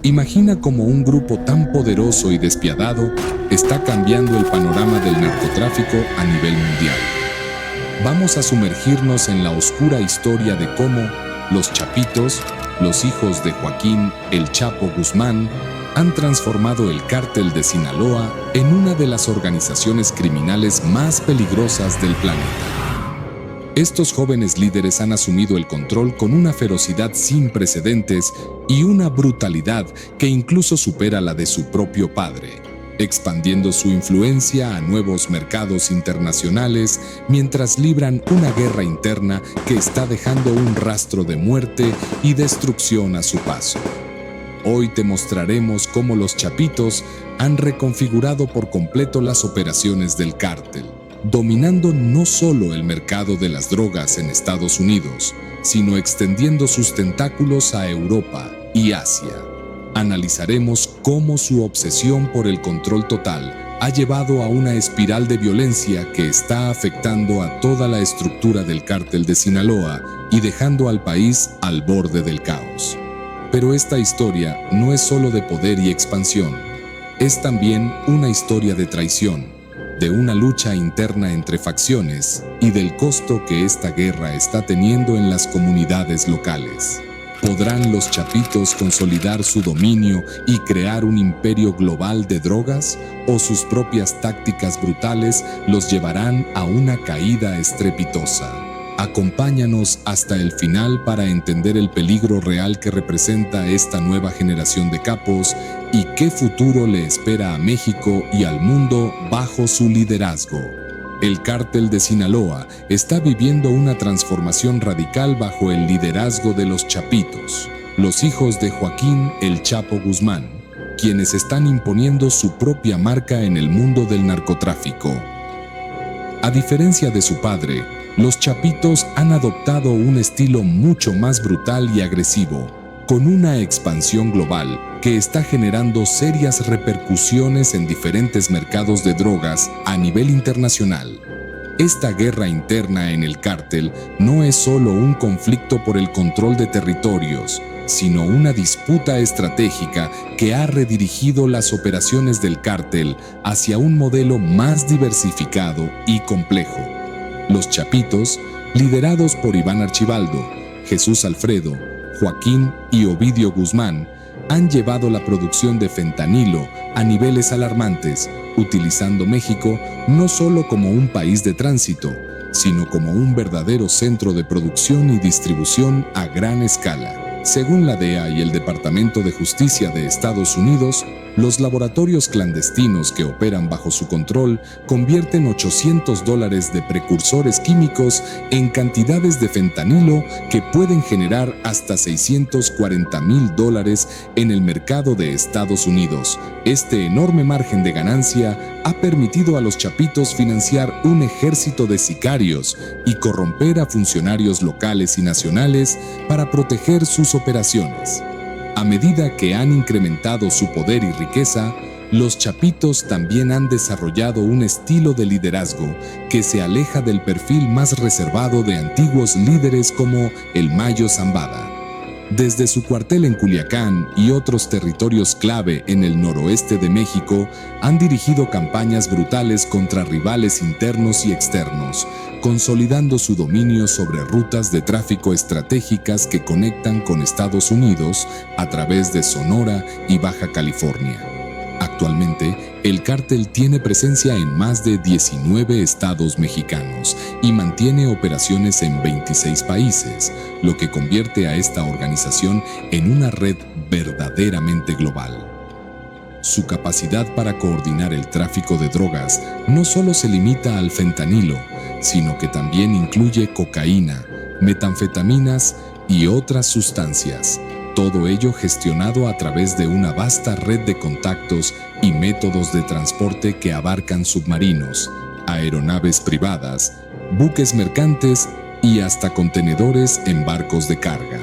Imagina cómo un grupo tan poderoso y despiadado está cambiando el panorama del narcotráfico a nivel mundial. Vamos a sumergirnos en la oscura historia de cómo los Chapitos, los hijos de Joaquín El Chapo Guzmán, han transformado el Cártel de Sinaloa en una de las organizaciones criminales más peligrosas del planeta. Estos jóvenes líderes han asumido el control con una ferocidad sin precedentes y una brutalidad que incluso supera la de su propio padre, expandiendo su influencia a nuevos mercados internacionales mientras libran una guerra interna que está dejando un rastro de muerte y destrucción a su paso. Hoy te mostraremos cómo los Chapitos han reconfigurado por completo las operaciones del cártel, dominando no solo el mercado de las drogas en Estados Unidos, sino extendiendo sus tentáculos a Europa y Asia. Analizaremos cómo su obsesión por el control total ha llevado a una espiral de violencia que está afectando a toda la estructura del Cártel de Sinaloa y dejando al país al borde del caos. Pero esta historia no es solo de poder y expansión, es también una historia de traición, de una lucha interna entre facciones y del costo que esta guerra está teniendo en las comunidades locales. ¿Podrán los Chapitos consolidar su dominio y crear un imperio global de drogas? ¿O sus propias tácticas brutales los llevarán a una caída estrepitosa? Acompáñanos hasta el final para entender el peligro real que representa esta nueva generación de capos y qué futuro le espera a México y al mundo bajo su liderazgo. El Cártel de Sinaloa está viviendo una transformación radical bajo el liderazgo de los Chapitos, los hijos de Joaquín El Chapo Guzmán, quienes están imponiendo su propia marca en el mundo del narcotráfico. A diferencia de su padre, los Chapitos han adoptado un estilo mucho más brutal y agresivo, con una expansión global que está generando serias repercusiones en diferentes mercados de drogas a nivel internacional. Esta guerra interna en el cártel no es solo un conflicto por el control de territorios, sino una disputa estratégica que ha redirigido las operaciones del cártel hacia un modelo más diversificado y complejo. Los Chapitos, liderados por Iván Archibaldo, Jesús Alfredo, Joaquín y Ovidio Guzmán, han llevado la producción de fentanilo a niveles alarmantes, utilizando México no solo como un país de tránsito, sino como un verdadero centro de producción y distribución a gran escala. Según la DEA y el Departamento de Justicia de Estados Unidos, los laboratorios clandestinos que operan bajo su control convierten $800 de precursores químicos en cantidades de fentanilo que pueden generar hasta $640,000 en el mercado de Estados Unidos. Este enorme margen de ganancia ha permitido a los Chapitos financiar un ejército de sicarios y corromper a funcionarios locales y nacionales para proteger sus operaciones. A medida que han incrementado su poder y riqueza, los Chapitos también han desarrollado un estilo de liderazgo que se aleja del perfil más reservado de antiguos líderes como el Mayo Zambada. Desde su cuartel en Culiacán y otros territorios clave en el noroeste de México, han dirigido campañas brutales contra rivales internos y externos, consolidando su dominio sobre rutas de tráfico estratégicas que conectan con Estados Unidos a través de Sonora y Baja California. Actualmente, el cártel tiene presencia en más de 19 estados mexicanos y mantiene operaciones en 26 países, lo que convierte a esta organización en una red verdaderamente global. Su capacidad para coordinar el tráfico de drogas no solo se limita al fentanilo, sino que también incluye cocaína, metanfetaminas y otras sustancias. Todo ello gestionado a través de una vasta red de contactos y métodos de transporte que abarcan submarinos, aeronaves privadas, buques mercantes y hasta contenedores en barcos de carga.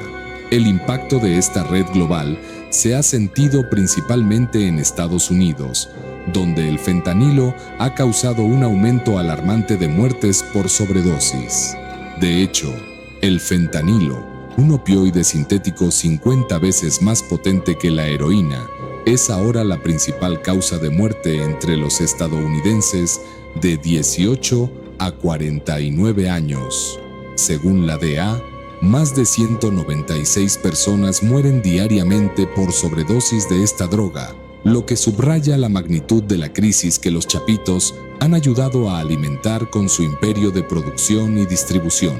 El impacto de esta red global se ha sentido principalmente en Estados Unidos, donde el fentanilo ha causado un aumento alarmante de muertes por sobredosis. De hecho, el fentanilo, un opioide sintético 50 veces más potente que la heroína, es ahora la principal causa de muerte entre los estadounidenses de 18 a 49 años. Según la DEA, más de 196 personas mueren diariamente por sobredosis de esta droga, lo que subraya la magnitud de la crisis que los chapitos han ayudado a alimentar con su imperio de producción y distribución.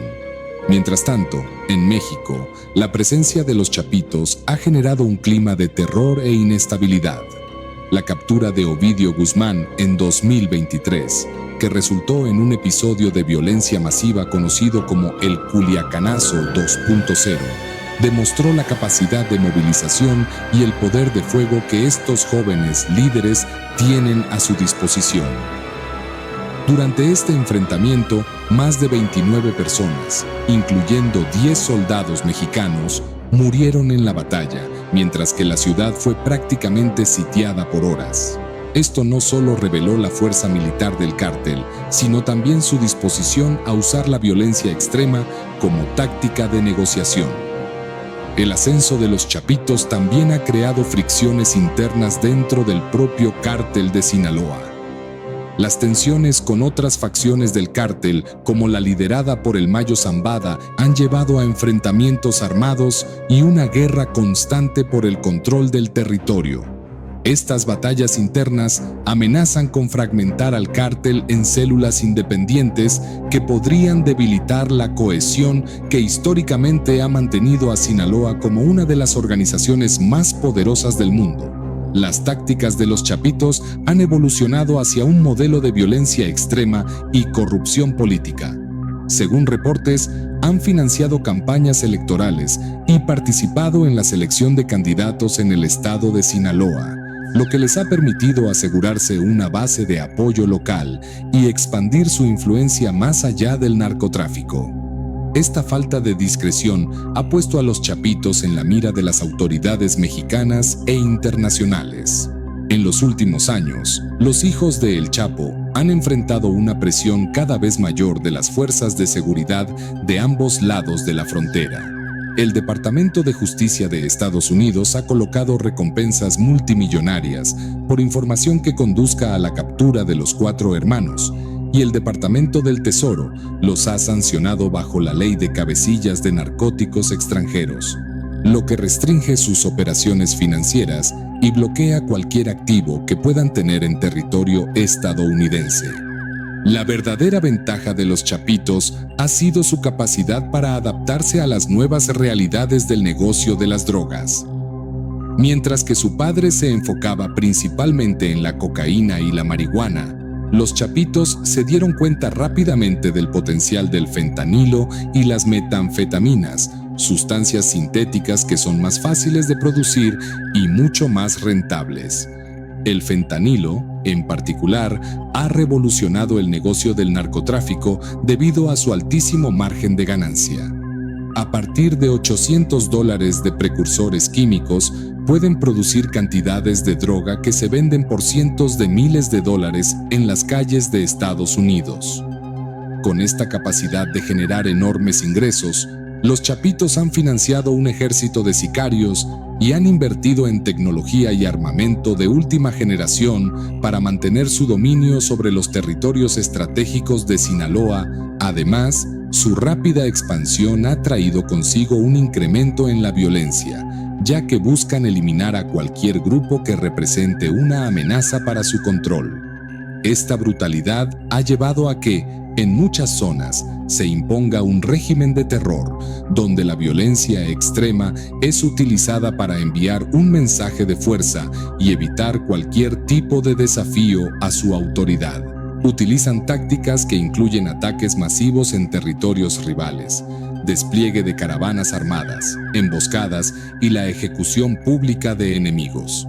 Mientras tanto, en México, la presencia de los chapitos ha generado un clima de terror e inestabilidad. La captura de Ovidio Guzmán en 2023, que resultó en un episodio de violencia masiva conocido como el Culiacanazo 2.0, demostró la capacidad de movilización y el poder de fuego que estos jóvenes líderes tienen a su disposición. Durante este enfrentamiento, más de 29 personas, incluyendo 10 soldados mexicanos, murieron en la batalla, mientras que la ciudad fue prácticamente sitiada por horas. Esto no solo reveló la fuerza militar del cártel, sino también su disposición a usar la violencia extrema como táctica de negociación. El ascenso de los chapitos también ha creado fricciones internas dentro del propio cártel de Sinaloa. Las tensiones con otras facciones del cártel, como la liderada por el Mayo Zambada, han llevado a enfrentamientos armados y una guerra constante por el control del territorio. Estas batallas internas amenazan con fragmentar al cártel en células independientes que podrían debilitar la cohesión que históricamente ha mantenido a Sinaloa como una de las organizaciones más poderosas del mundo. Las tácticas de los chapitos han evolucionado hacia un modelo de violencia extrema y corrupción política. Según reportes, han financiado campañas electorales y participado en la selección de candidatos en el estado de Sinaloa, lo que les ha permitido asegurarse una base de apoyo local y expandir su influencia más allá del narcotráfico. Esta falta de discreción ha puesto a los chapitos en la mira de las autoridades mexicanas e internacionales. En los últimos años, los hijos de El Chapo han enfrentado una presión cada vez mayor de las fuerzas de seguridad de ambos lados de la frontera. El Departamento de Justicia de Estados Unidos ha colocado recompensas multimillonarias por información que conduzca a la captura de los 4 hermanos, y el Departamento del Tesoro los ha sancionado bajo la Ley de Cabecillas de Narcóticos Extranjeros, lo que restringe sus operaciones financieras y bloquea cualquier activo que puedan tener en territorio estadounidense. La verdadera ventaja de los chapitos ha sido su capacidad para adaptarse a las nuevas realidades del negocio de las drogas. Mientras que su padre se enfocaba principalmente en la cocaína y la marihuana, los chapitos se dieron cuenta rápidamente del potencial del fentanilo y las metanfetaminas, sustancias sintéticas que son más fáciles de producir y mucho más rentables. El fentanilo, en particular, ha revolucionado el negocio del narcotráfico debido a su altísimo margen de ganancia. A partir de $800 de precursores químicos, pueden producir cantidades de droga que se venden por cientos de miles de dólares en las calles de Estados Unidos. Con esta capacidad de generar enormes ingresos, los chapitos han financiado un ejército de sicarios y han invertido en tecnología y armamento de última generación para mantener su dominio sobre los territorios estratégicos de Sinaloa. Además, su rápida expansión ha traído consigo un incremento en la violencia, ya que buscan eliminar a cualquier grupo que represente una amenaza para su control. Esta brutalidad ha llevado a que, en muchas zonas, se imponga un régimen de terror, donde la violencia extrema es utilizada para enviar un mensaje de fuerza y evitar cualquier tipo de desafío a su autoridad. Utilizan tácticas que incluyen ataques masivos en territorios rivales, despliegue de caravanas armadas, emboscadas y la ejecución pública de enemigos.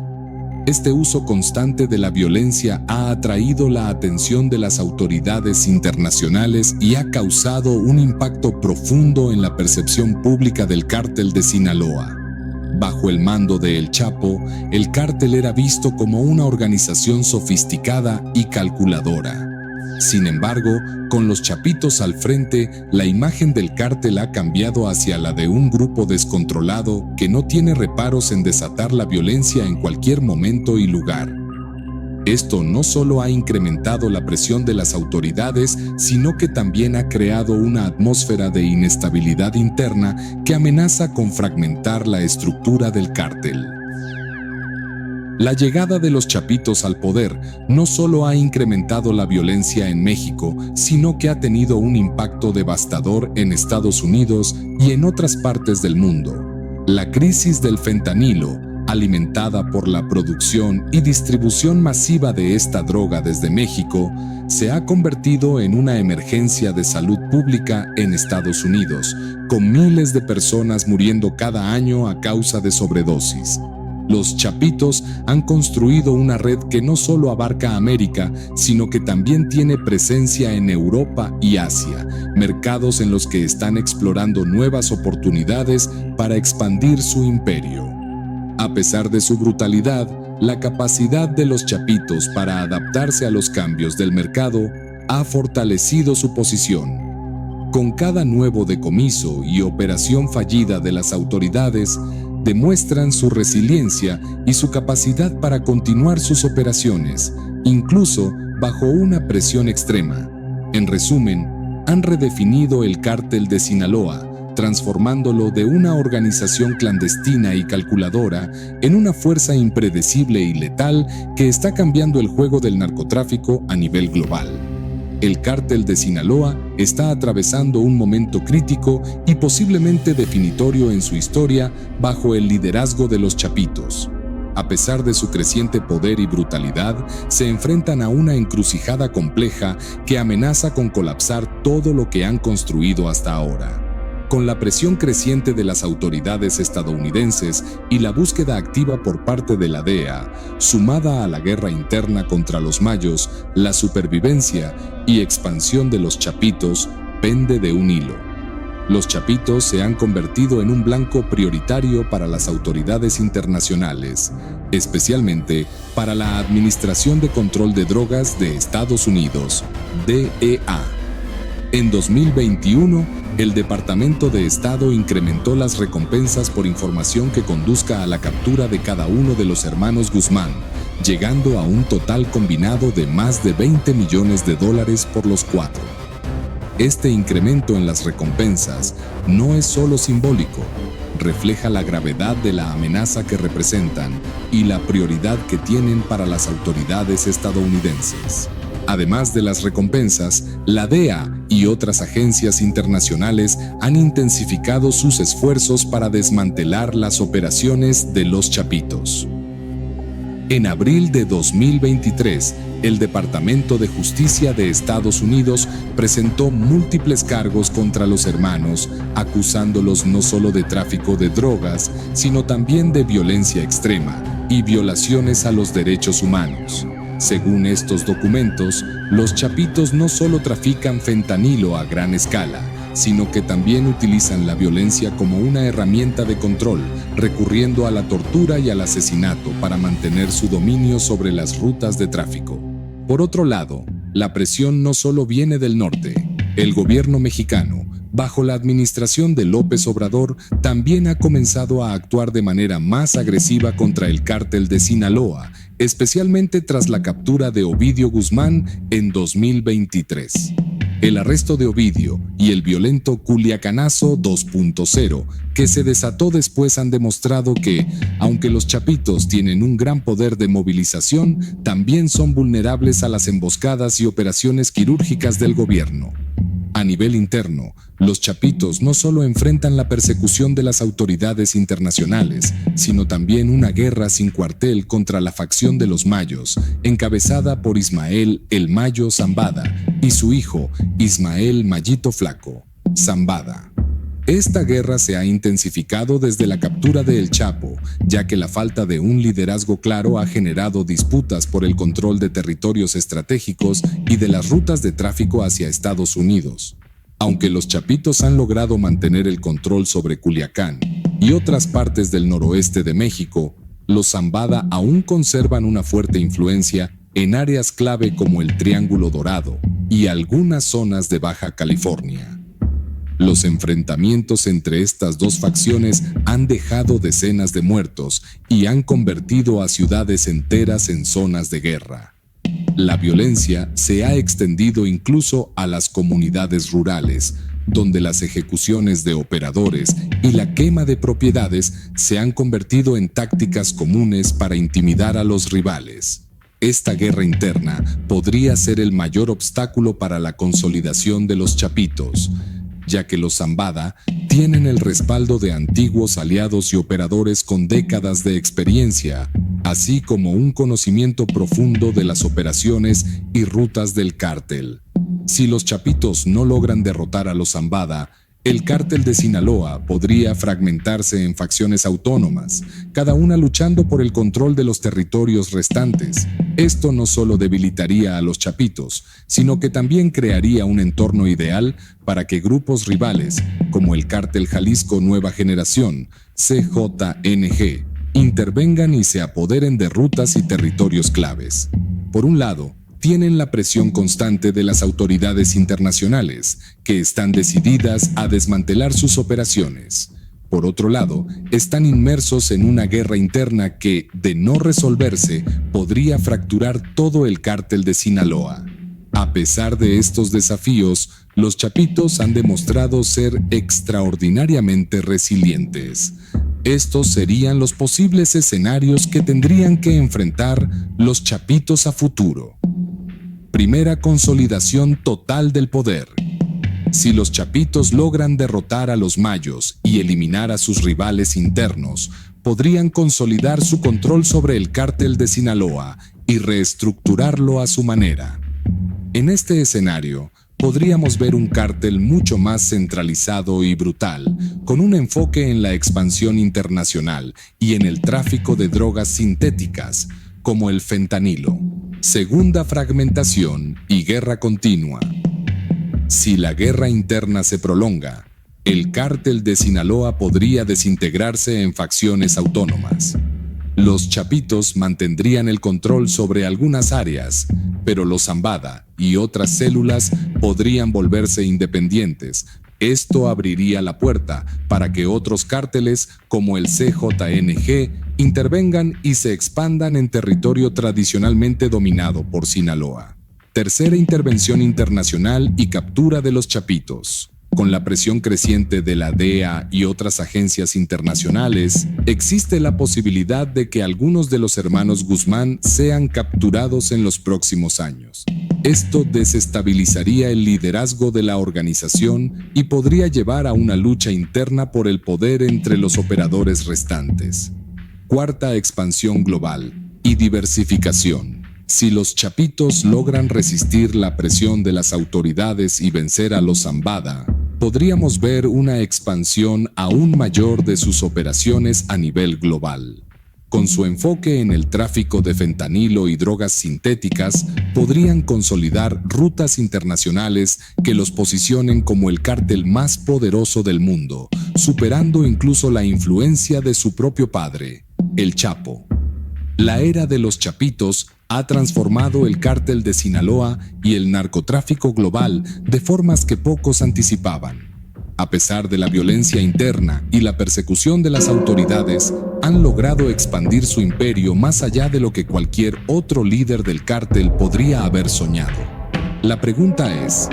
Este uso constante de la violencia ha atraído la atención de las autoridades internacionales y ha causado un impacto profundo en la percepción pública del cártel de Sinaloa. Bajo el mando de El Chapo, el cártel era visto como una organización sofisticada y calculadora. Sin embargo, con los chapitos al frente, la imagen del cártel ha cambiado hacia la de un grupo descontrolado que no tiene reparos en desatar la violencia en cualquier momento y lugar. Esto no solo ha incrementado la presión de las autoridades, sino que también ha creado una atmósfera de inestabilidad interna que amenaza con fragmentar la estructura del cártel. La llegada de los chapitos al poder no solo ha incrementado la violencia en México, sino que ha tenido un impacto devastador en Estados Unidos y en otras partes del mundo. La crisis del fentanilo, alimentada por la producción y distribución masiva de esta droga desde México, se ha convertido en una emergencia de salud pública en Estados Unidos, con miles de personas muriendo cada año a causa de sobredosis. Los chapitos han construido una red que no solo abarca América, sino que también tiene presencia en Europa y Asia, mercados en los que están explorando nuevas oportunidades para expandir su imperio. A pesar de su brutalidad, la capacidad de los chapitos para adaptarse a los cambios del mercado ha fortalecido su posición. Con cada nuevo decomiso y operación fallida de las autoridades, demuestran su resiliencia y su capacidad para continuar sus operaciones, incluso bajo una presión extrema. En resumen, han redefinido el cártel de Sinaloa, transformándolo de una organización clandestina y calculadora en una fuerza impredecible y letal que está cambiando el juego del narcotráfico a nivel global. El cártel de Sinaloa está atravesando un momento crítico y posiblemente definitorio en su historia bajo el liderazgo de los chapitos. A pesar de su creciente poder y brutalidad, se enfrentan a una encrucijada compleja que amenaza con colapsar todo lo que han construido hasta ahora. Con la presión creciente de las autoridades estadounidenses y la búsqueda activa por parte de la DEA, sumada a la guerra interna contra los mayos, la supervivencia y expansión de los chapitos pende de un hilo. Los chapitos se han convertido en un blanco prioritario para las autoridades internacionales, especialmente para la Administración de Control de Drogas de Estados Unidos, DEA. En 2021, el Departamento de Estado incrementó las recompensas por información que conduzca a la captura de cada uno de los hermanos Guzmán, llegando a un total combinado de más de $20 millones por los cuatro. Este incremento en las recompensas no es solo simbólico, refleja la gravedad de la amenaza que representan y la prioridad que tienen para las autoridades estadounidenses. Además de las recompensas, la DEA y otras agencias internacionales han intensificado sus esfuerzos para desmantelar las operaciones de los chapitos. En abril de 2023, el Departamento de Justicia de Estados Unidos presentó múltiples cargos contra los hermanos, acusándolos no solo de tráfico de drogas, sino también de violencia extrema y violaciones a los derechos humanos. Según estos documentos, los chapitos no solo trafican fentanilo a gran escala, sino que también utilizan la violencia como una herramienta de control, recurriendo a la tortura y al asesinato para mantener su dominio sobre las rutas de tráfico. Por otro lado, la presión no solo viene del norte. El gobierno mexicano, bajo la administración de López Obrador, también ha comenzado a actuar de manera más agresiva contra el cártel de Sinaloa, especialmente tras la captura de Ovidio Guzmán en 2023. El arresto de Ovidio y el violento Culiacanazo 2.0, que se desató después, han demostrado que, aunque los chapitos tienen un gran poder de movilización, también son vulnerables a las emboscadas y operaciones quirúrgicas del gobierno. A nivel interno, los chapitos no solo enfrentan la persecución de las autoridades internacionales, sino también una guerra sin cuartel contra la facción de los mayos, encabezada por Ismael El Mayo Zambada y su hijo Ismael Mayito Flaco Zambada. Esta guerra se ha intensificado desde la captura de El Chapo, ya que la falta de un liderazgo claro ha generado disputas por el control de territorios estratégicos y de las rutas de tráfico hacia Estados Unidos. Aunque los chapitos han logrado mantener el control sobre Culiacán y otras partes del noroeste de México, los Zambada aún conservan una fuerte influencia en áreas clave como el Triángulo Dorado, y algunas zonas de Baja California. Los enfrentamientos entre estas dos facciones han dejado decenas de muertos y han convertido a ciudades enteras en zonas de guerra. La violencia se ha extendido incluso a las comunidades rurales, donde las ejecuciones de operadores y la quema de propiedades se han convertido en tácticas comunes para intimidar a los rivales. Esta guerra interna podría ser el mayor obstáculo para la consolidación de los chapitos, ya que los Zambada tienen el respaldo de antiguos aliados y operadores con décadas de experiencia, así como un conocimiento profundo de las operaciones y rutas del cártel. Si los chapitos no logran derrotar a los Zambada, el cártel de Sinaloa podría fragmentarse en facciones autónomas, cada una luchando por el control de los territorios restantes. Esto no solo debilitaría a los chapitos, sino que también crearía un entorno ideal para que grupos rivales, como el Cártel Jalisco Nueva Generación, CJNG, intervengan y se apoderen de rutas y territorios claves. Por un lado, tienen la presión constante de las autoridades internacionales, que están decididas a desmantelar sus operaciones. Por otro lado, están inmersos en una guerra interna que, de no resolverse, podría fracturar todo el cártel de Sinaloa. A pesar de estos desafíos, los chapitos han demostrado ser extraordinariamente resilientes. Estos serían los posibles escenarios que tendrían que enfrentar los chapitos a futuro. Primera consolidación total del poder. Si los chapitos logran derrotar a los mayos y eliminar a sus rivales internos, podrían consolidar su control sobre el cártel de Sinaloa y reestructurarlo a su manera. En este escenario, podríamos ver un cártel mucho más centralizado y brutal, con un enfoque en la expansión internacional y en el tráfico de drogas sintéticas, como el fentanilo. Segunda fragmentación y guerra continua. Si la guerra interna se prolonga, el cártel de Sinaloa podría desintegrarse en facciones autónomas. Los chapitos mantendrían el control sobre algunas áreas, pero los Zambada y otras células podrían volverse independientes. Esto abriría la puerta para que otros cárteles, como el CJNG, intervengan y se expandan en territorio tradicionalmente dominado por Sinaloa. Tercera intervención internacional y captura de los chapitos. Con la presión creciente de la DEA y otras agencias internacionales, existe la posibilidad de que algunos de los hermanos Guzmán sean capturados en los próximos años. Esto desestabilizaría el liderazgo de la organización y podría llevar a una lucha interna por el poder entre los operadores restantes. Cuarta expansión global y diversificación. Si los chapitos logran resistir la presión de las autoridades y vencer a los Zambada, podríamos ver una expansión aún mayor de sus operaciones a nivel global. Con su enfoque en el tráfico de fentanilo y drogas sintéticas, podrían consolidar rutas internacionales que los posicionen como el cártel más poderoso del mundo, superando incluso la influencia de su propio padre, el Chapo. La era de los chapitos ha transformado el cártel de Sinaloa y el narcotráfico global de formas que pocos anticipaban. A pesar de la violencia interna y la persecución de las autoridades, han logrado expandir su imperio más allá de lo que cualquier otro líder del cártel podría haber soñado. La pregunta es,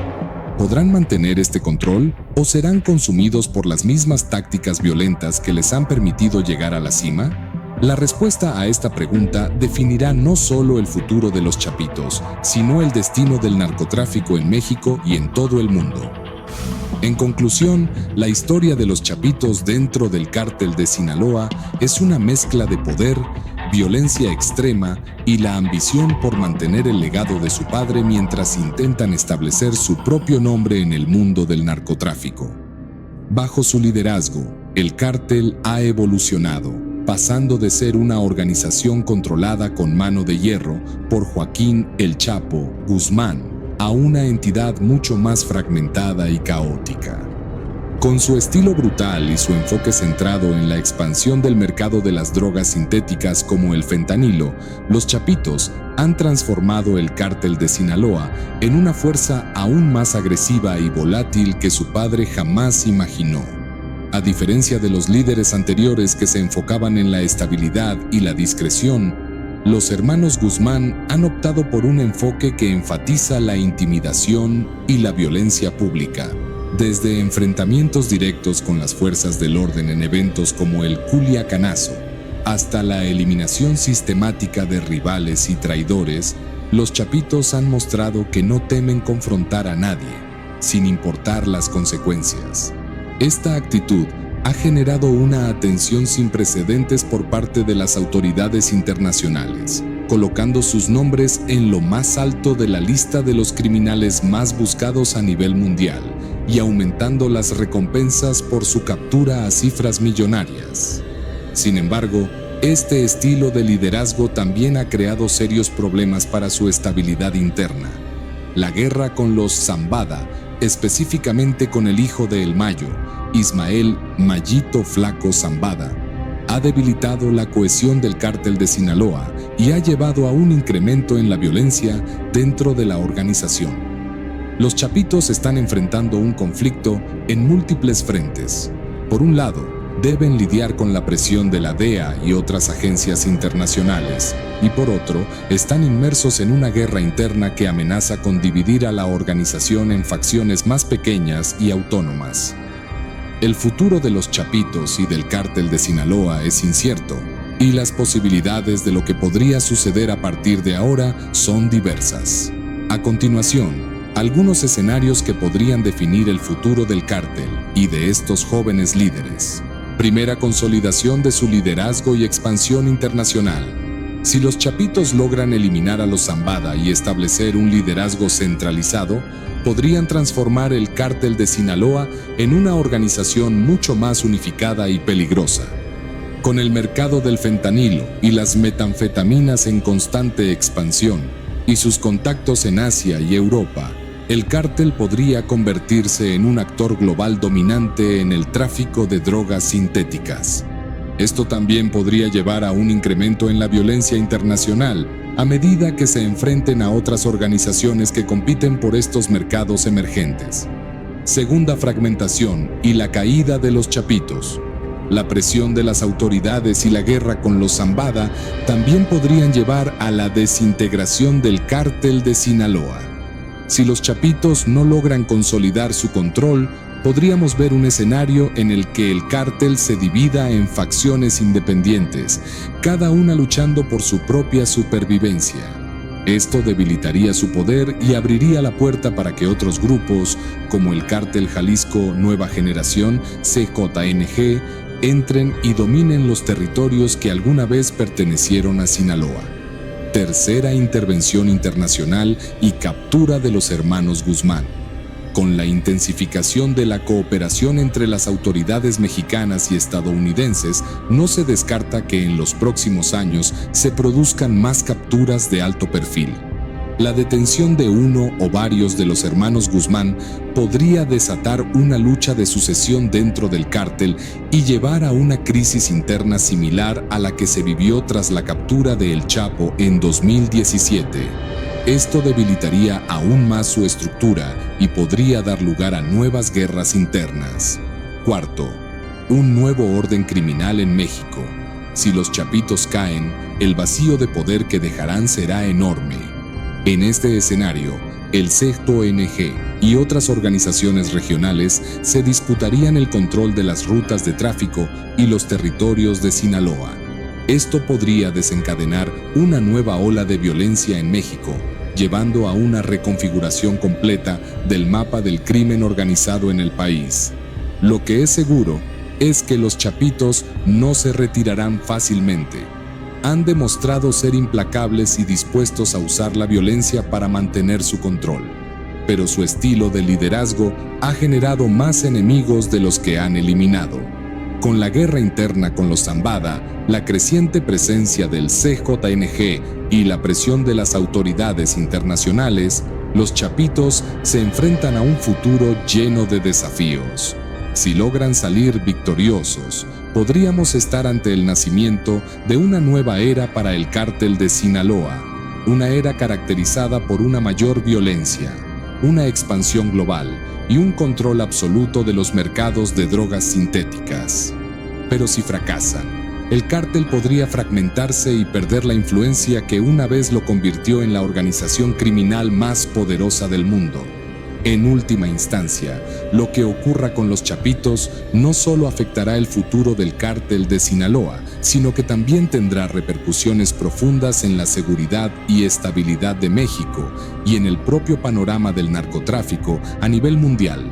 ¿podrán mantener este control o serán consumidos por las mismas tácticas violentas que les han permitido llegar a la cima? La respuesta a esta pregunta definirá no solo el futuro de los chapitos, sino el destino del narcotráfico en México y en todo el mundo. En conclusión, la historia de los chapitos dentro del cártel de Sinaloa es una mezcla de poder, violencia extrema y la ambición por mantener el legado de su padre mientras intentan establecer su propio nombre en el mundo del narcotráfico. Bajo su liderazgo, el cártel ha evolucionado, pasando de ser una organización controlada con mano de hierro por Joaquín El Chapo Guzmán a una entidad mucho más fragmentada y caótica. Con su estilo brutal y su enfoque centrado en la expansión del mercado de las drogas sintéticas como el fentanilo, los Chapitos han transformado el cártel de Sinaloa en una fuerza aún más agresiva y volátil que su padre jamás imaginó. A diferencia de los líderes anteriores que se enfocaban en la estabilidad y la discreción, los hermanos Guzmán han optado por un enfoque que enfatiza la intimidación y la violencia pública. Desde enfrentamientos directos con las fuerzas del orden en eventos como el Culiacanazo, hasta la eliminación sistemática de rivales y traidores, los Chapitos han mostrado que no temen confrontar a nadie, sin importar las consecuencias. Esta actitud ha generado una atención sin precedentes por parte de las autoridades internacionales, colocando sus nombres en lo más alto de la lista de los criminales más buscados a nivel mundial y aumentando las recompensas por su captura a cifras millonarias. Sin embargo, este estilo de liderazgo también ha creado serios problemas para su estabilidad interna. La guerra con los Zambada, específicamente con el hijo de El Mayo, Ismael Mayito Flaco Zambada, ha debilitado la cohesión del cártel de Sinaloa y ha llevado a un incremento en la violencia dentro de la organización. Los Chapitos están enfrentando un conflicto en múltiples frentes. Por un lado, deben lidiar con la presión de la DEA y otras agencias internacionales, y por otro, están inmersos en una guerra interna que amenaza con dividir a la organización en facciones más pequeñas y autónomas. El futuro de los Chapitos y del cártel de Sinaloa es incierto, y las posibilidades de lo que podría suceder a partir de ahora son diversas. A continuación, algunos escenarios que podrían definir el futuro del cártel y de estos jóvenes líderes. Primera, consolidación de su liderazgo y expansión internacional. Si los Chapitos logran eliminar a los Zambada y establecer un liderazgo centralizado, podrían transformar el cártel de Sinaloa en una organización mucho más unificada y peligrosa. Con el mercado del fentanilo y las metanfetaminas en constante expansión y sus contactos en Asia y Europa, el cártel podría convertirse en un actor global dominante en el tráfico de drogas sintéticas. Esto también podría llevar a un incremento en la violencia internacional a medida que se enfrenten a otras organizaciones que compiten por estos mercados emergentes. Segunda, fragmentación y la caída de los Chapitos. La presión de las autoridades y la guerra con los Zambada también podrían llevar a la desintegración del cártel de Sinaloa. Si los Chapitos no logran consolidar su control, podríamos ver un escenario en el que el cártel se divida en facciones independientes, cada una luchando por su propia supervivencia. Esto debilitaría su poder y abriría la puerta para que otros grupos, como el Cártel Jalisco Nueva Generación, CJNG, entren y dominen los territorios que alguna vez pertenecieron a Sinaloa. Tercera, intervención internacional y captura de los hermanos Guzmán. Con la intensificación de la cooperación entre las autoridades mexicanas y estadounidenses, no se descarta que en los próximos años se produzcan más capturas de alto perfil. La detención de uno o varios de los hermanos Guzmán podría desatar una lucha de sucesión dentro del cártel y llevar a una crisis interna similar a la que se vivió tras la captura de El Chapo en 2017. Esto debilitaría aún más su estructura y podría dar lugar a nuevas guerras internas. Cuarto, un nuevo orden criminal en México. Si los Chapitos caen, el vacío de poder que dejarán será enorme. En este escenario, el CJNG y otras organizaciones regionales se disputarían el control de las rutas de tráfico y los territorios de Sinaloa. Esto podría desencadenar una nueva ola de violencia en México, llevando a una reconfiguración completa del mapa del crimen organizado en el país. Lo que es seguro es que los Chapitos no se retirarán fácilmente. Han demostrado ser implacables y dispuestos a usar la violencia para mantener su control, pero su estilo de liderazgo ha generado más enemigos de los que han eliminado. Con la guerra interna con los Zambada, la creciente presencia del CJNG y la presión de las autoridades internacionales, los Chapitos se enfrentan a un futuro lleno de desafíos. Si logran salir victoriosos, podríamos estar ante el nacimiento de una nueva era para el cártel de Sinaloa, una era caracterizada por una mayor violencia, una expansión global y un control absoluto de los mercados de drogas sintéticas. Pero si fracasan, el cártel podría fragmentarse y perder la influencia que una vez lo convirtió en la organización criminal más poderosa del mundo. En última instancia, lo que ocurra con los Chapitos no solo afectará el futuro del cártel de Sinaloa, sino que también tendrá repercusiones profundas en la seguridad y estabilidad de México y en el propio panorama del narcotráfico a nivel mundial.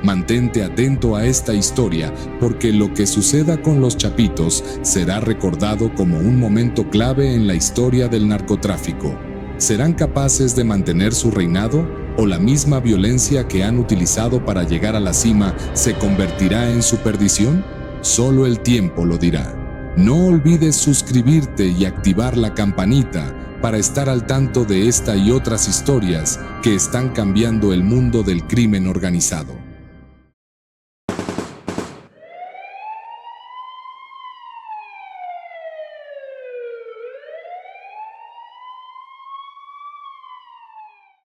Mantente atento a esta historia porque lo que suceda con los Chapitos será recordado como un momento clave en la historia del narcotráfico. ¿Serán capaces de mantener su reinado? ¿O la misma violencia que han utilizado para llegar a la cima se convertirá en su perdición? Solo el tiempo lo dirá. No olvides suscribirte y activar la campanita para estar al tanto de esta y otras historias que están cambiando el mundo del crimen organizado.